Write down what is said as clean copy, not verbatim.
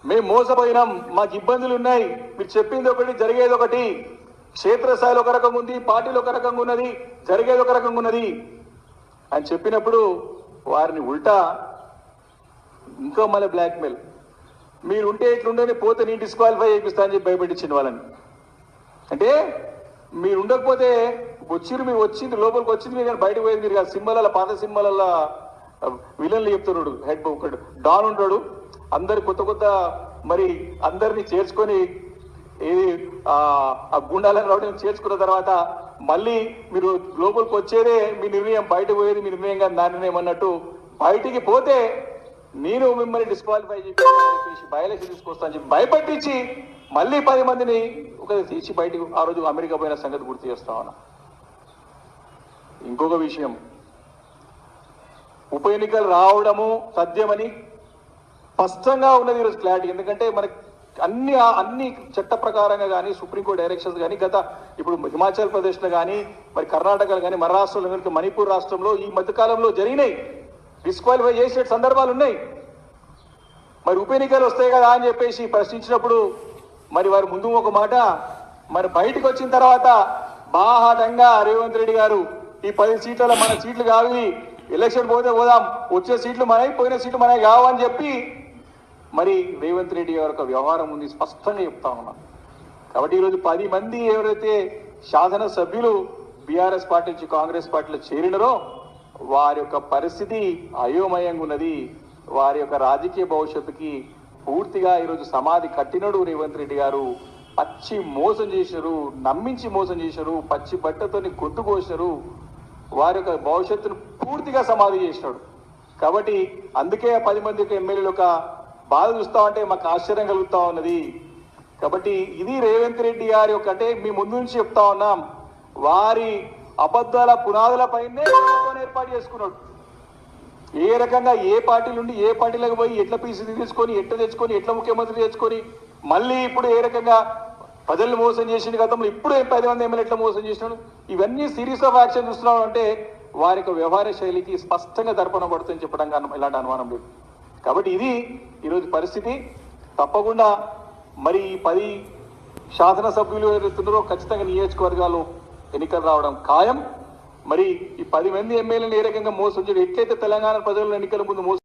మేము మోసపోయినాం, మాకు ఇబ్బందులు ఉన్నాయి, మీరు చెప్పింది ఒకటి జరిగేది ఒకటి, క్షేత్రస్థాయిలో ఒక రకంగా ఉంది, పార్టీలో ఒక రకంగా ఉన్నది, జరిగేది ఒక రకంగా ఉన్నది అని చెప్పినప్పుడు వారిని ఉల్టా ఇంకా మళ్ళీ బ్లాక్మెయిల్, మీరు ఉంటే ఇట్లుండని పోతే నేను డిస్క్వాలిఫై చేయిస్తా అని చెప్పి భయపెట్టించింది వాళ్ళని. అంటే మీరు ఉండకపోతే మీరు వచ్చింది లోపలికి వచ్చింది మీరు కానీ బయటకు పోయేది మీరు కాదు. సినిమాల పాత సినిమాలలో విలన్లు చెప్తున్నాడు, హెడ్ ఒకటి డాన్ ఉంటాడు, అందరు కొత్త కొత్త మరి అందరినీ చేర్చుకొని ఏది ఆ గుండాలను రావడం చేర్చుకున్న తర్వాత మళ్ళీ మీరు లోపలికి వచ్చేదే మీ నిర్ణయం, బయటకు పోయేది మీ నిర్ణయం కానీ నా నిర్ణయం అన్నట్టు బయటికి పోతే నేను మిమ్మల్ని డిస్క్వాలిఫై చెప్పేసి బయలెక్షన్ తీసుకొస్తా అని చెప్పి భయపట్టించి మళ్ళీ 10 మందిని ఒక తీసి బయటకు ఆ రోజు అమెరికా పోయిన సంగతి గుర్తు చేస్తా ఉన్నా. ఇంకొక విషయం, ఉప ఎన్నికలు రావడము సత్యమని స్పష్టంగా ఉన్నది ఈరోజు క్లారిటీ. ఎందుకంటే మనకి అన్ని చట్ట ప్రకారంగా కానీ సుప్రీంకోర్టు డైరెక్షన్స్ కానీ ఇప్పుడు హిమాచల్ ప్రదేశ్లో కానీ మరి కర్ణాటకలో కానీ మన రాష్ట్రంలో కానీ మణిపూర్ రాష్ట్రంలో ఈ మధ్యకాలంలో జరిగినాయి, డిస్క్వాలిఫై చేసే సందర్భాలు ఉన్నాయి. మరి ఉప ఎన్నికలు వస్తాయి కదా అని చెప్పేసి ప్రశ్నించినప్పుడు మరి వారి ముందు ఒక మాట, మరి బయటకు వచ్చిన తర్వాత బాహాటంగా రేవంత్ రెడ్డి గారు ఈ 10 సీట్లలో మన సీట్లు కావి, ఎలక్షన్ పోతే పోదాం, వచ్చే సీట్లు మనవి, పోయిన సీట్లు మనవి కావు అని చెప్పి మరి రేవంత్ రెడ్డి గారి యొక్క వ్యవహారం ఉంది, స్పష్టంగా చెప్తా ఉన్నాం. కాబట్టి ఈరోజు 10 మంది ఎవరైతే శాసనసభ్యులు బీఆర్ఎస్ పార్టీ నుంచి కాంగ్రెస్ పార్టీలో చేరినరో వారి యొక్క పరిస్థితి అయోమయంగా ఉన్నది. వారి యొక్క రాజకీయ భవిష్యత్తుకి పూర్తిగా ఈరోజు సమాధి కట్టినడు రేవంత్ రెడ్డి గారు. పచ్చి మోసం చేశారు, నమ్మించి మోసం చేశారు, పచ్చి బట్టతోని గొంతు కోసినారు, వారి యొక్క భవిష్యత్తును పూర్తిగా సమాధి చేసినాడు. కాబట్టి అందుకే 10 మంది ఎమ్మెల్యేలు ఒక బాధ చూస్తా ఉంటే మాకు ఆశ్చర్యం కలుగుతా ఉన్నది. కాబట్టి ఇది రేవంత్ రెడ్డి గారి యొక్క, అంటే మీ ముందు నుంచి చెప్తా ఉన్నాం, వారి అబద్ధాల పునాదులపైనే ఏర్పాటు చేసుకున్నాడు. ఏ రకంగా ఏ పార్టీ నుండి ఏ పార్టీలకు పోయి ఎట్లా పీసీ తీసుకొని ఎట్లా తెచ్చుకొని ఎట్లా ముఖ్యమంత్రి తెచ్చుకొని మళ్ళీ ఇప్పుడు ఏ రకంగా ప్రజల్ని మోసం చేసింది గతంలో, ఇప్పుడు 10 మంది ఎమ్మెల్యే ఎట్లా మోసం చేసినాడు, ఇవన్నీ సిరీస్ ఆఫ్ యాక్షన్ చూస్తున్నాం. అంటే వారి యొక్క వ్యవహార శైలికి స్పష్టంగా దర్పణ పడుతుందని చెప్పడం ఎలాంటి అనుమానం లేదు. కాబట్టి ఇది ఈరోజు పరిస్థితి. తప్పకుండా మరి ఈ 10 శాసనసభ్యులు ఎవరుతున్నారో ఖచ్చితంగా నియోజకవర్గాల్లో ఎన్నికలు రావడం ఖాయం. మరి ఈ 10 మంది ఎమ్మెల్యేలు ఏ రకంగా మోసం చేయడం, ఎట్లయితే తెలంగాణ ప్రజలను ఎన్నికల ముందు మోసం